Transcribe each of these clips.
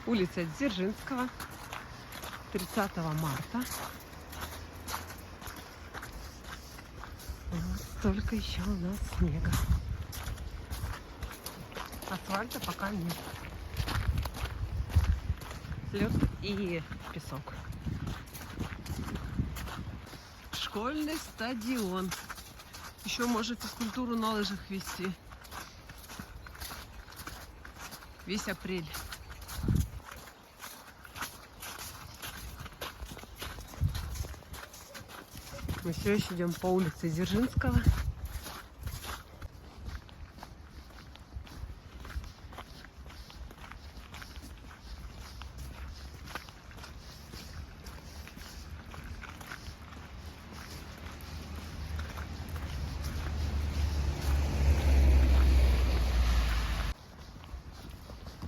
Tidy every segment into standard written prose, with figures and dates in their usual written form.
Улица Дзержинского, 30 марта. Вот столько еще у нас снега. Асфальта пока нет. Лед и песок. Школьный стадион. Еще может физкультуру на лыжах вести. Весь апрель. Мы все еще идем по улице Дзержинского.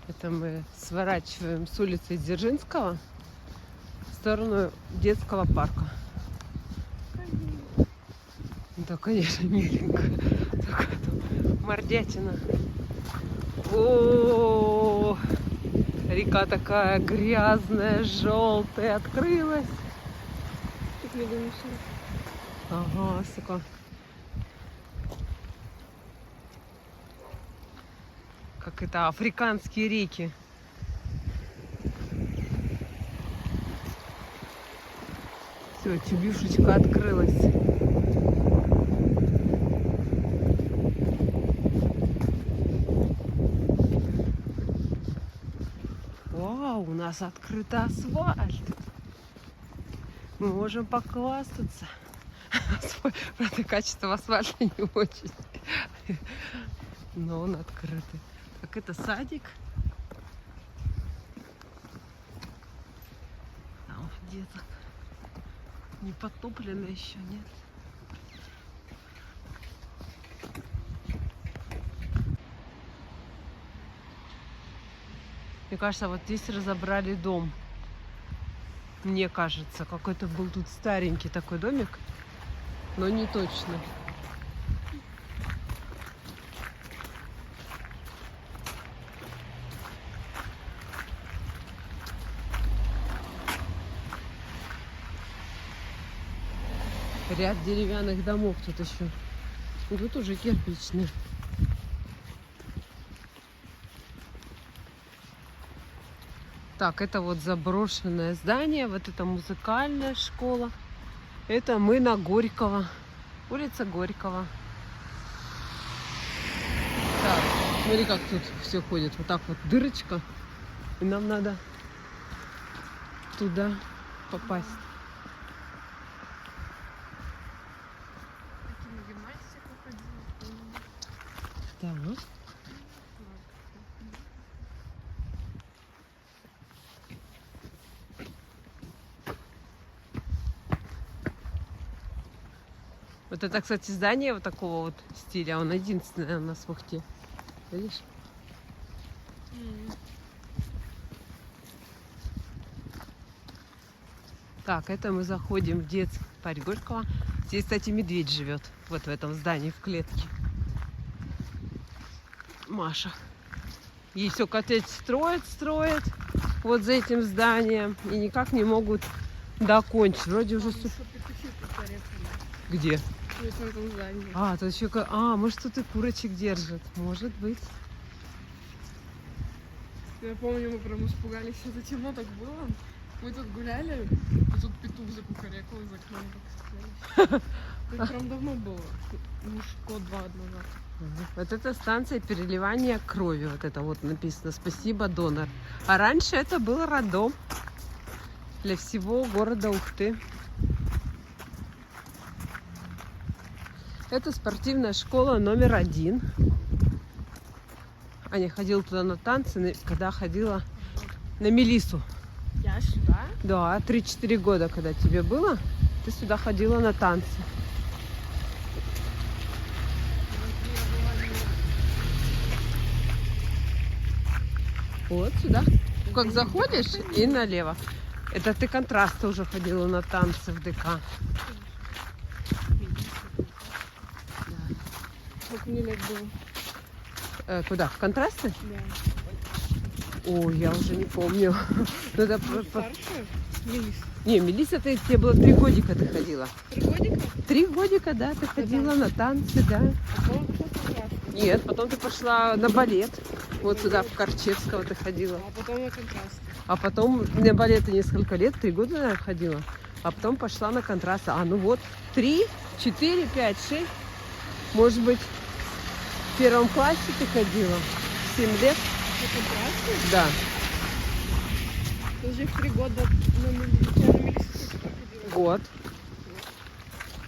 Это мы сворачиваем с улицы Дзержинского в сторону детского парка. Да, конечно, миленько. Только мордятина. О, река такая грязная, желтая, открылась. Ага, сука. Как это, африканские реки. Все, Чебюшечка открылась. Вау, у нас открытый асфальт. Мы можем похвастаться. Правда, качество асфальта не очень. Но он открытый. Так, это садик. Там деток не подтоплено еще, нет. Мне кажется, вот здесь разобрали дом. Мне кажется, какой-то был тут старенький такой домик, но не точно. Ряд деревянных домов тут еще. И тут уже кирпичные. Так, это вот заброшенное здание, вот это музыкальная школа. Это мы на Горького, улица Горького. Так, смотри, как тут все ходит. Вот так вот дырочка. И нам надо туда попасть. Так. Вот это, кстати, здание вот такого вот стиля. Он единственное у нас в Ухте. Видишь? Так, это мы заходим в детский парк Горького. Здесь, кстати, медведь живет. Вот в этом здании, в клетке. Маша. Ей все коттедж строят вот за этим зданием. И никак не могут докончить. Вроде уже... Где? В этом здании. А, тут еще... А, может, тут и курочек держат. Может быть. Я помню, мы прям испугались, это темно так было. Мы тут гуляли, и тут петух закукарекал из окна, так сказать. Это прям давно было, год-два назад. Вот это станция переливания крови. Вот это вот написано «Спасибо, донор». А раньше это был роддом для всего города Ухты. Это спортивная школа номер 1. Аня ходила туда на танцы, когда ходила на Мелиссу. Я сюда? Да, 3-4 года, когда тебе было, ты сюда ходила на танцы. Вот сюда. Как заходишь и налево. Это ты контрасты уже ходила на танцы в ДК. Сколько мне лет было? Куда? В контрасты? Да. Ой, я уже не помню. Ну, это Старше? Мелис. Не, Мелисса, тебе было 3 годика ты ходила. 3 годика? 3 годика, да, ты ходила на танцы, да. А потом пошла контраст. Нет, потом ты пошла на балет. Вот сюда, в Корчевского ты ходила. А потом на контраст. А потом на балет ты несколько лет, 3 года, наверное, ходила. А потом пошла на контраст. А, ну вот, 3, 4, 5, 6. Может быть, в 1 классе ты ходила? 7 лет? На контрасте? Да. Ты уже в 3 года на Мелиссе ходила. Год.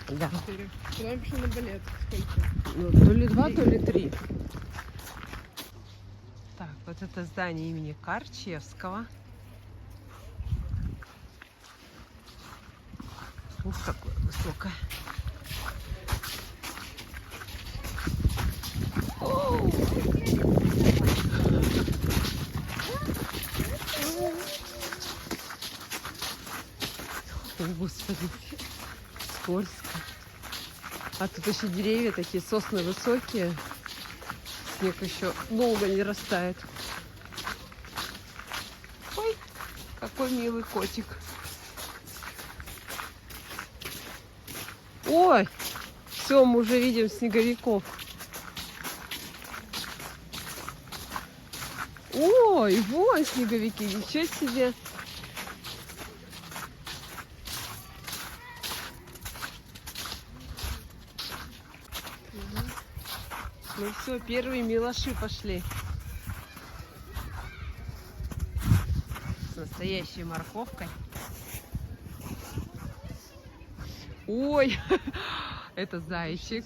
Да. 4. Потом пошла на балет. Сколько? Ну, то ли 2, то ли 3. Так, вот это здание имени Корчевского. Ух, какое высокое. О! Ой, господи, скользко. А тут еще деревья такие, сосны высокие. Снег еще долго не растает. Ой, какой милый котик. Ой, все, мы уже видим снеговиков. Ой, вон снеговики, ничего себе. Ну все, первые милаши пошли. С настоящей морковкой. Ой, это зайчик.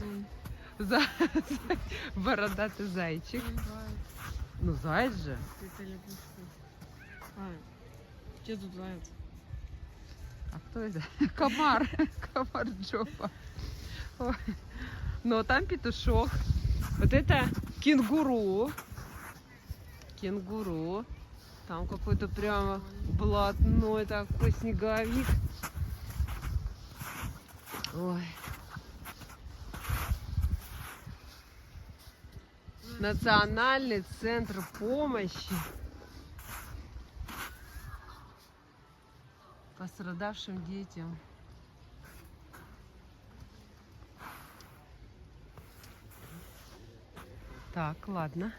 Бородатый зайчик. Ну, заяц же. Это лягушка. А, где тут заяц? А кто это? Комар. Комар Джопа. Ой. Но там петушок. Вот это кенгуру. Кенгуру. Там какой-то прямо блатной такой снеговик. Ой. Национальный центр помощи пострадавшим детям. Так, ладно.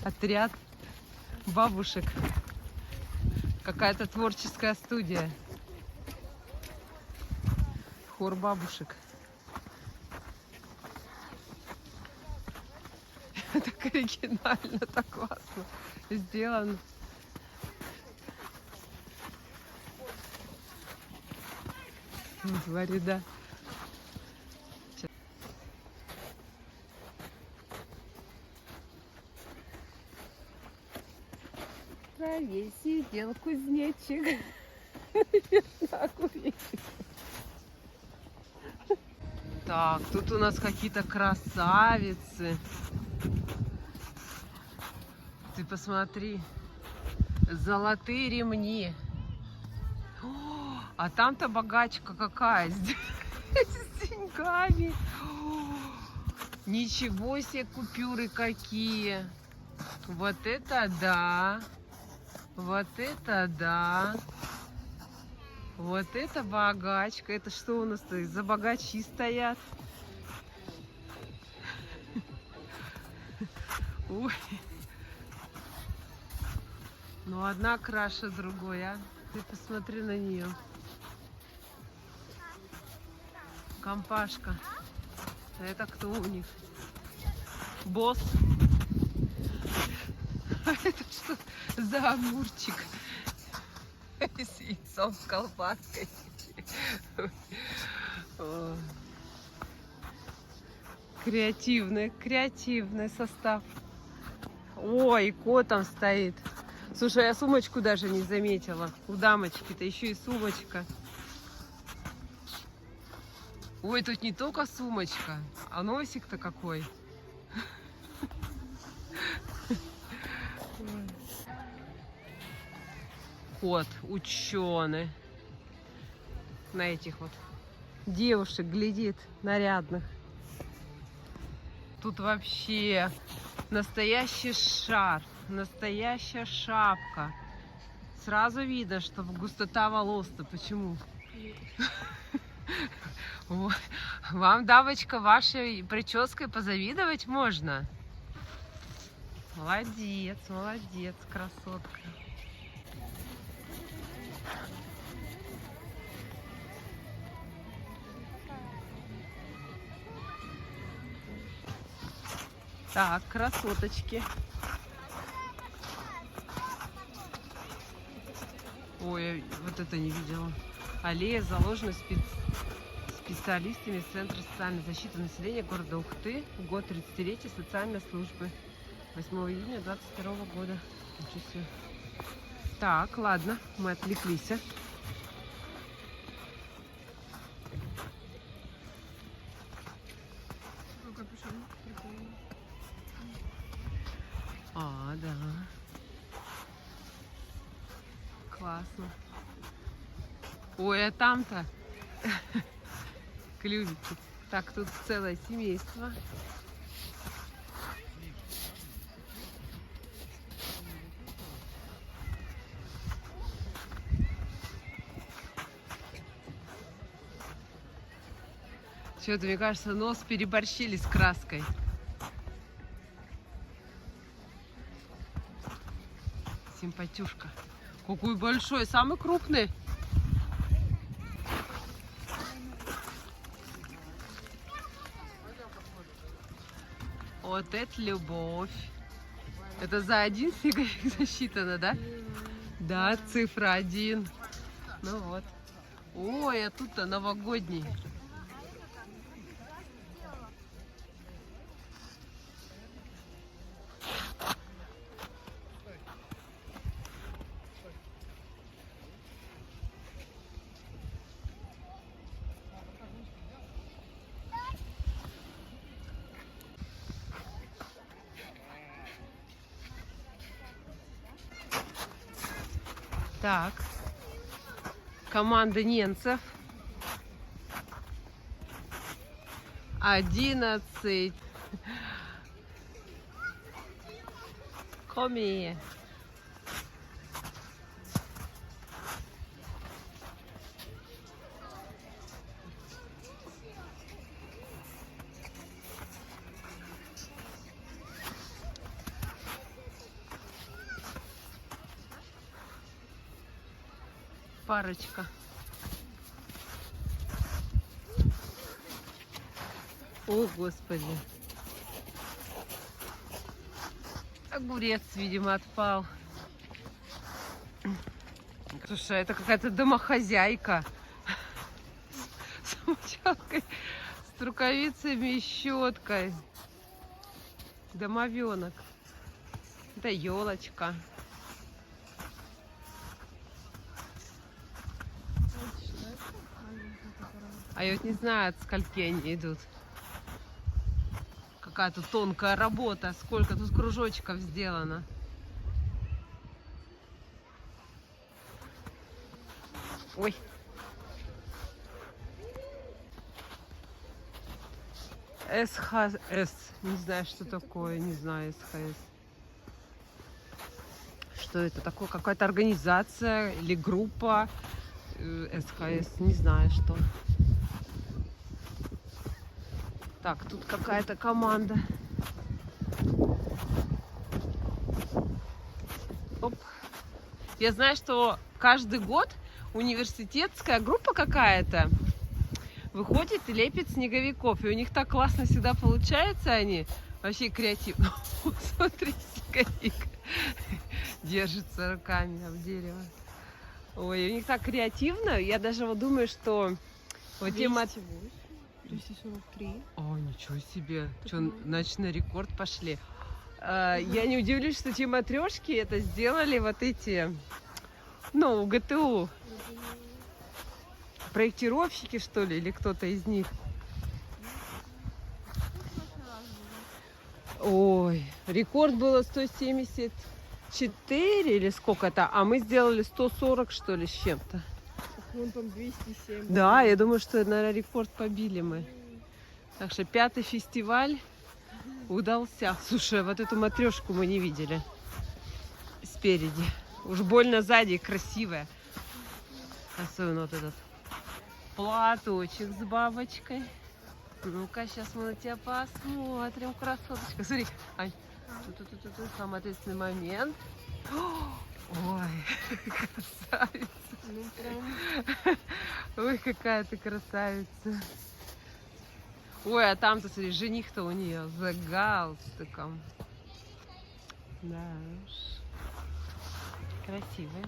Отряд бабушек. Какая-то творческая студия. Хор бабушек. Так оригинально, так классно сделано. Говори, да. В траве сидел кузнечик. Так, тут у нас какие-то красавицы. Ты посмотри. Золотые ремни. О, а там-то богачка какая. С деньгами. О, ничего себе, купюры какие. Вот это да. Вот это да. Вот это богачка. Это что у нас-то? За богачи стоят. Ой. Ну, одна краше другой, а? Ты посмотри на нее. Компашка. Это кто у них? Босс. Это что за амурчик? С яйцом, с колбаской. Креативный состав. Ой, кот там стоит. Слушай, я сумочку даже не заметила. У дамочки-то еще и сумочка. Ой, тут не только сумочка, а носик-то какой. Кот, ученый. На этих вот девушек глядит, нарядных. тут вообще настоящий шарф, настоящая шапка. Сразу видно, что густота волос-то. Почему? Вот. Вам, дамочка, вашей прической позавидовать можно. Молодец, молодец, красотка. Так, красоточки. Ой, вот это не видела. Аллея заложена специалистами Центра социальной защиты населения города Ухты в год 30-летия социальной службы. 8 июня 22 года. Ничего себе. Так, ладно, мы отвлеклись. Капюшон прикольный. А, да. Классно. Ой, а там-то клювики. Так, тут целое семейство. Что-то, мне кажется, нос переборщили с краской. Симпатюшка. Какой большой, самый крупный. Вот это любовь. Это за один снеговик засчитано, да? Да, цифра 1. Ну вот. Ой, а тут-то новогодний. Так, команда немцев 11. Коми. Парочка. О, Господи. Огурец, видимо, отпал. Слушай, это какая-то домохозяйка. С мочалкой, с рукавицами и щеткой. Домовенок. Это елочка. А я вот не знаю, от скольки они идут. Какая-то тонкая работа. Сколько тут кружочков сделано. Ой. СХС. Не знаю, что такое. Не знаю, СХС. Что это такое? Какая-то организация или группа? СХС. Не знаю, что. Так, тут какая-то команда. Оп. Я знаю, что каждый год университетская группа какая-то выходит и лепит снеговиков. И у них так классно всегда получается, они вообще креативно. Смотри, снеговик держится руками об дерево. Ой, у них так креативно. Я даже вот думаю, что вот тема... 243. О, ничего себе. Что, значит, на рекорд пошли. Я не удивлюсь, что те матрешки это сделали вот эти, ну, ГТУ. Проектировщики, что ли, или кто-то из них. Ой, рекорд было 174 или сколько-то, а мы сделали 140, что ли, с чем-то. Вон там 207. Да, я думаю, что, наверное, рекорд побили мы. Так что 5-й фестиваль удался. Слушай, вот эту матрешку мы не видели спереди. Уж больно сзади красивая. Особенно вот этот платочек с бабочкой. Ну-ка, сейчас мы на тебя посмотрим, красоточка. Смотри, Ань, тут самый ответственный момент. Ой, красавица. Ну прям. Ой, какая ты красавица. Ой, а там-то, смотри, жених-то у нее за галстуком. Да уж. Красивая.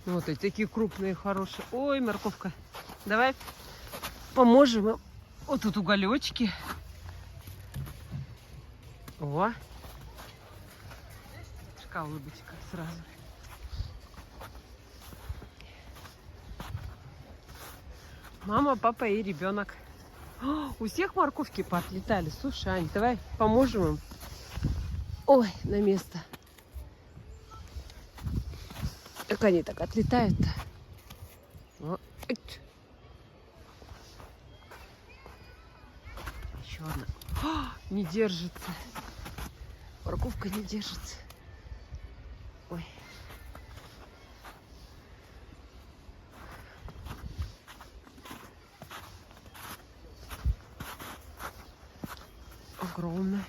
Вот и такие крупные, хорошие. Ой, морковка. Давай поможем им. Вот тут уголечки. О. Шкал улыбочка сразу. Мама, папа и ребенок. О, у всех морковки поотлетали. Слушай, Ань, давай поможем им. Ой, на место. Как они так отлетают-то? Еще одна. О, не держится. Морковка не держится. Ой. Огромная.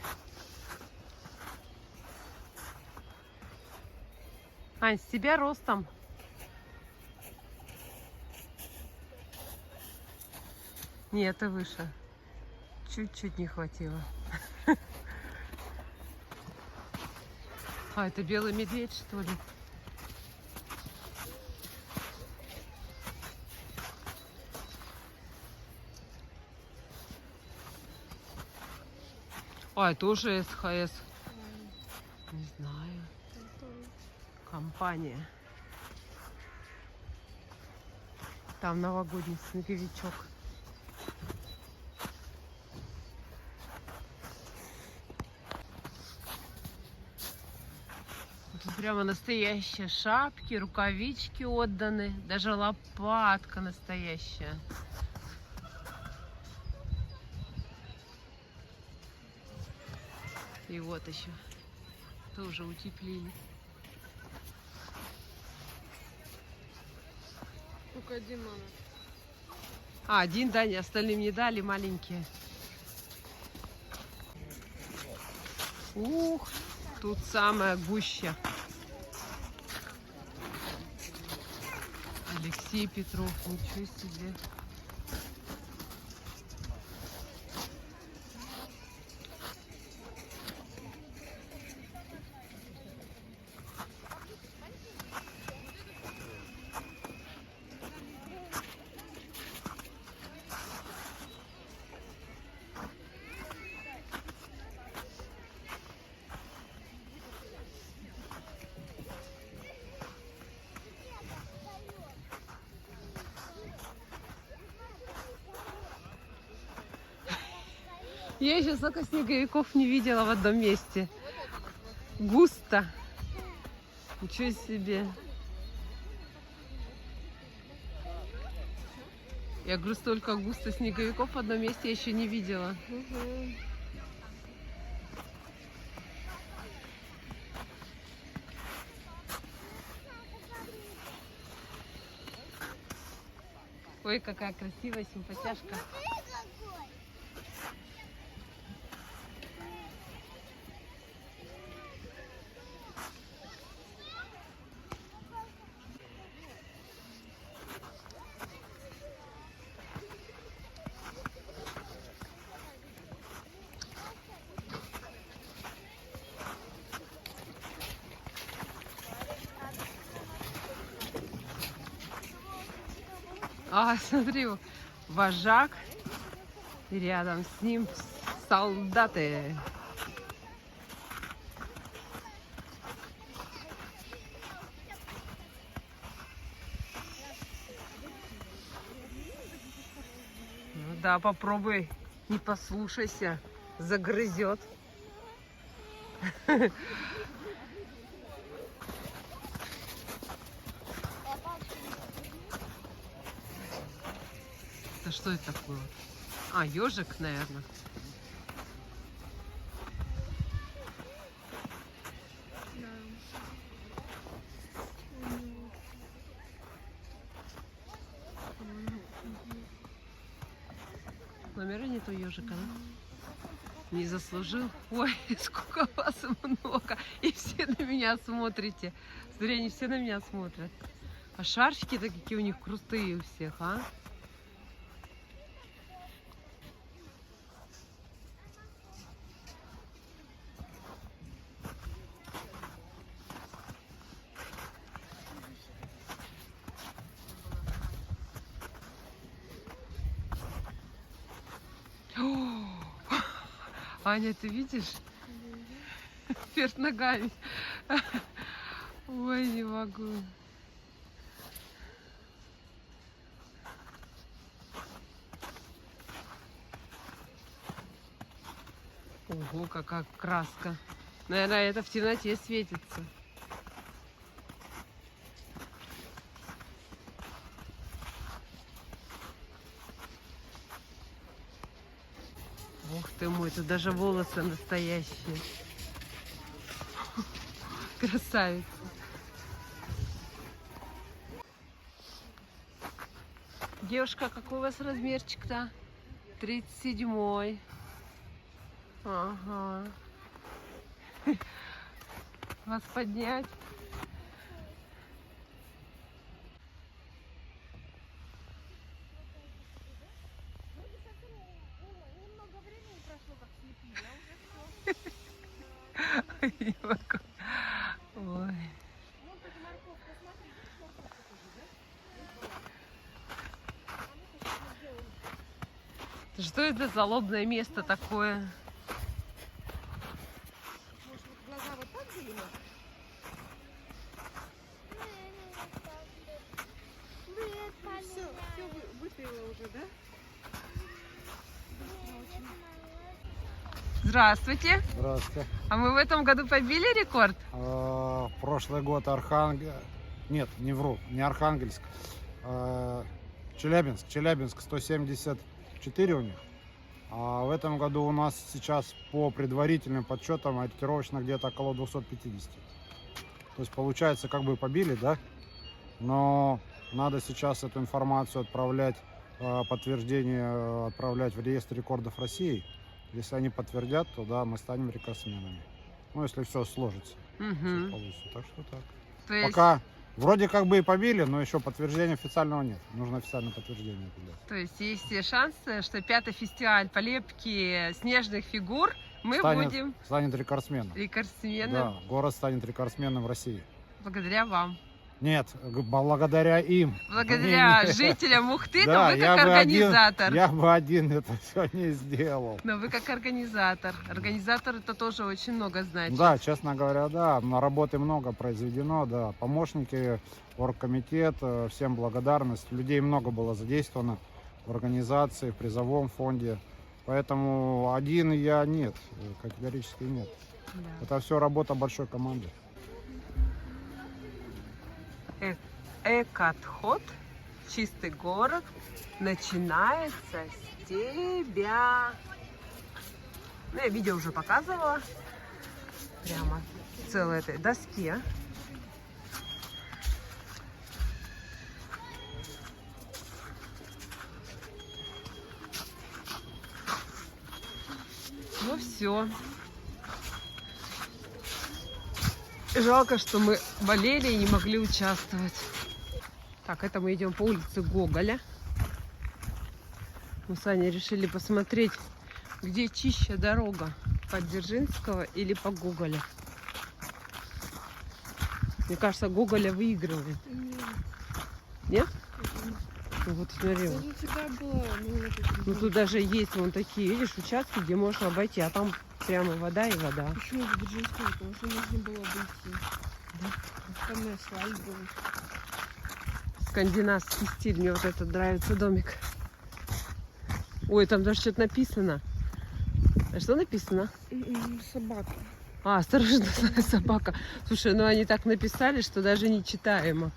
Ань, с тебя ростом. Нет, это выше. Чуть-чуть не хватило. А, это белый медведь, что ли? А, это уже СХС. Не знаю. Компания. Там новогодний снеговичок. Тут прямо настоящие шапки, рукавички отданы. Даже лопатка настоящая. И вот еще. Тоже утеплили. Только один номер. А, один, да, остальным не дали, маленькие. Ух, тут самая гуща. Алексей Петров, ничего себе. Я еще столько снеговиков не видела в одном месте. Густо. Ничего себе. Я говорю, столько густо снеговиков в одном месте я еще не видела. Угу. Ой, какая красивая симпатяшка. А, смотри, вожак, и рядом с ним солдаты. Ну да, попробуй, не послушайся, загрызет. Это что это такое? А, ежик, наверное. Номера нету ежика, да? Не заслужил. Ой, сколько вас много. И все на меня смотрите. Смотри, они все на меня смотрят. А шарфики-то какие у них крутые у всех, а? О, Аня, ты видишь? Вверх ногами. Ой, не могу. Ого, какая краска. Наверное, это в темноте светится. Ух ты мой, тут даже волосы настоящие. Красавица. Девушка, какой у вас размерчик-то? 37-й. Ага. Вас поднять? Не могу. Ой. Что это за лобное место такое? Может, вот глаза вот так были? Все вытаило уже, да? Здравствуйте. Здравствуйте. А мы в этом году побили рекорд? Прошлый год Архангельск... Нет, не вру, не Архангельск. Челябинск 174 у них. А в этом году у нас сейчас по предварительным подсчетам ориентировочно где-то около 250. То есть получается, как бы побили, да? Но надо сейчас эту информацию отправлять, подтверждение отправлять в реестр рекордов России. Если они подтвердят, то да, мы станем рекордсменами. Ну, если все сложится, все получится. Так что так. То есть, Пока вроде как бы и побили, но еще подтверждения официального нет. Нужно официальное подтверждение туда. то есть есть все шансы, что 5-й фестиваль полепки снежных фигур мы будем Станет рекордсменом. рекордсменом Да, город станет рекордсменом в России. благодаря вам. Нет, благодаря им. Благодаря Не. жителям Ухты, Да, но вы как организатор. Я бы один это все не сделал. Но вы как организатор. Организатор это тоже очень много значит. Да, честно говоря, да, работы много произведено, да. Помощники, оргкомитет, всем благодарность. Людей много было задействовано в организации, в призовом фонде. Поэтому один я нет, категорически нет. Да. Это все работа большой команды. Экотход, чистый город, начинается с тебя. Ну, я видео уже показывала. Прямо в целой этой доске. Ну все. Жалко, что мы болели и не могли участвовать. Так, это мы идем по улице Гоголя. Мы с Аней решили посмотреть, где чище дорога. По Дзержинского или по Гоголя. Мне кажется, Гоголя выигрывает. Нет? Ну, вот смотри. Это же всегда было, Ну тут даже есть вон такие, видишь, участки, где можно обойти, а там прямо вода и вода. Почему в Дзержинском? Потому что нужно было обойти. Там и асфальт был. Скандинавский стиль, мне вот этот нравится домик. Ой, там даже что-то написано. А что написано? Собака. А, осторожно, собака. Слушай, ну они так написали, что даже не читаемо.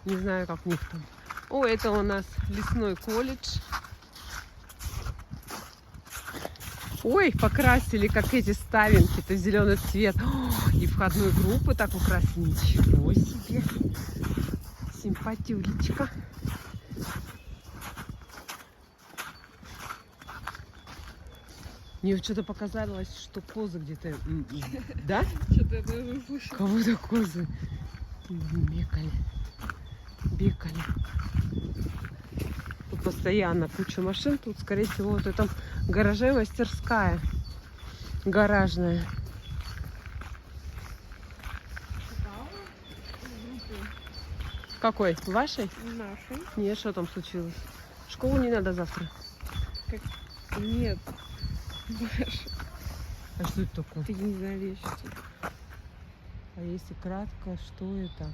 Не знаю, как у них там. О, это у нас лесной колледж. Ой, покрасили, как эти ставинки-то, зеленый цвет. О, и входную группу так украсили. Ничего себе. Симпатюлечка. Мне что-то показалось, что козы где-то... Да? Что-то я даже услышала. Кого-то козы бегали. Бегали. Тут постоянно куча машин. Тут, скорее всего, вот в этом гараже мастерская. Гаражная. Какой? Вашей? Нашей. Нет, что там случилось? В школу не надо завтра. Нет. Маш, А что это такое? ты не знаешь, что. А если кратко, что это?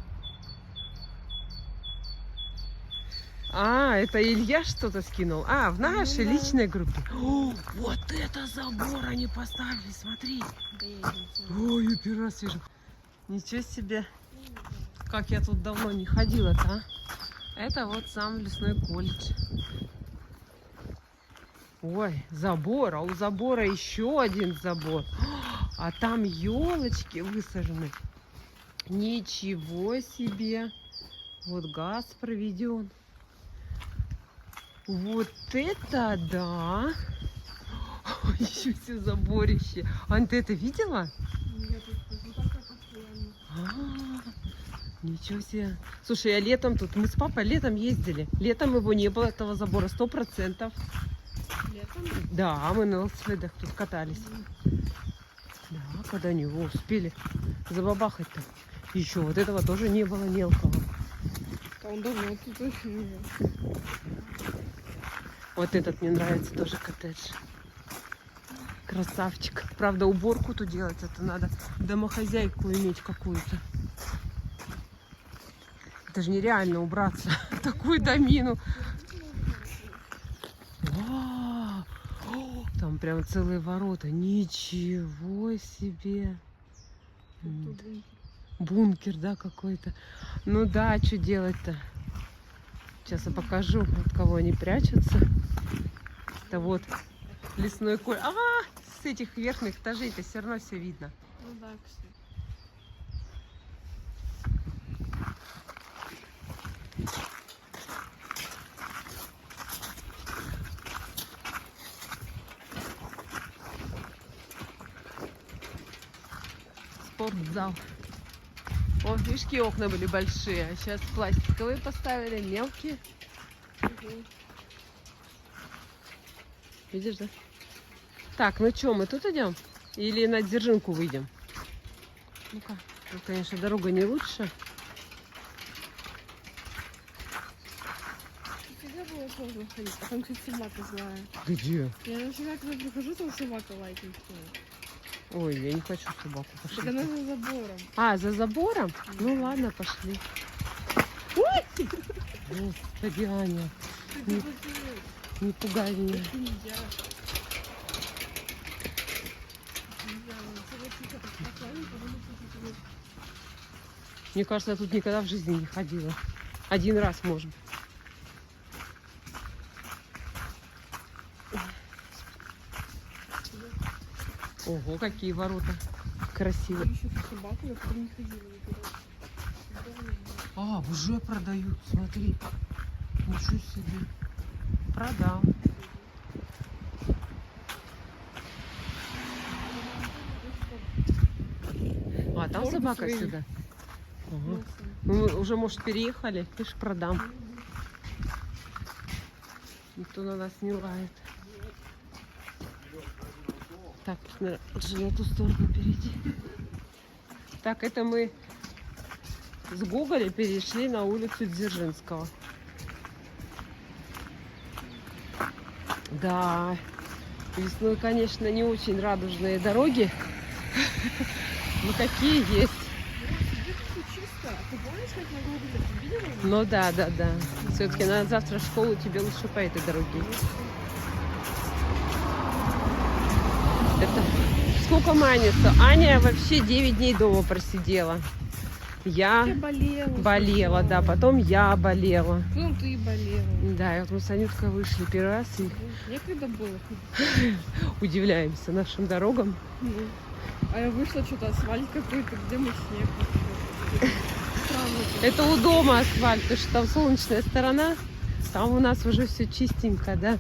А, это Илья что-то скинул. А, в нашей да. личной группе. О, вот это забор они поставили, смотри. Да я не знаю. Ой, я первый раз вижу. Ничего себе. Как я тут давно не ходила-то, а? Это вот сам лесной колледж. Ой, забор, а у забора еще один забор. А там елочки высажены. Ничего себе. Вот газ проведен. Вот это да. Еще все заборище. Ань, ты это видела? Я тут хожу такая постоянно. Ничего себе. Слушай, я летом тут, мы с папой летом ездили. Летом его не было, этого забора, 100%. Летом? Да, мы на велосипедах тут катались. Да, когда они его успели забабахать-то. Еще вот этого тоже не было мелкого. А он давно тут очень уже. Вот этот мне нравится тоже коттедж. Красавчик. Правда, уборку тут делать, это надо домохозяйку иметь какую-то. Это же нереально убраться. Такую домину. Вау! О, там прям целые ворота. Ничего себе. Бункер, да, какой-то. Ну да, что делать-то? Сейчас я покажу, от кого они прячутся. Это вот лесной коль. А, с этих верхних этажей-то все равно все видно. Ну да, кстати. Спортзал. О, видишь, какие окна были большие, а сейчас пластиковые поставили, мелкие. Видишь, да? Так, ну что, мы тут идем? Или на Дзержинку выйдем? Ну-ка, тут, конечно, дорога не лучше. Всегда было сложно ходить. А там, кстати, собака злая. Где? Я всегда, когда прихожу, там собака лайкает. Ой, я не хочу собаку. Так Пошли. она за забором. А, за забором? Ну ладно, пошли. Ой! Господи, Аня, Ты не пугай меня. нельзя. Нельзя. Собака так спокойно, потому что ты. Мне кажется, я тут никогда в жизни не ходила. Один раз, может. Ого, какие ворота красивые. Еще собаку, я туда не ходила никогда. А, уже продают, смотри. Ничего себе. Продам. А, там Торбы собака свои. сюда. Ага. Ну, мы уже, может, переехали. Ты ж продам. Никто на нас не лает. Так, наверное, лучше на ту сторону перейти. Так, это мы с Гоголя перешли на улицу Дзержинского. Да, весной, конечно, не очень радужные дороги. Но какие есть. Тут чисто. Ты помнишь, как на Google ты видела? Ну да, да, да. Все-таки надо завтра в школу, тебе лучше по этой дороге. Это сколько Маня-то? Аня вообще 9 дней дома просидела. Я болела. болела, да, потом я болела. Потом ты и болела. Да, и вот мы с Анюткой вышли первый раз. И Некогда было. удивляемся нашим дорогам. Ну. А я вышла, что-то асфальт какой-то, где мы снег вообще. Странно. Это у дома асфальт, потому что там солнечная сторона, там у нас уже все чистенько, да.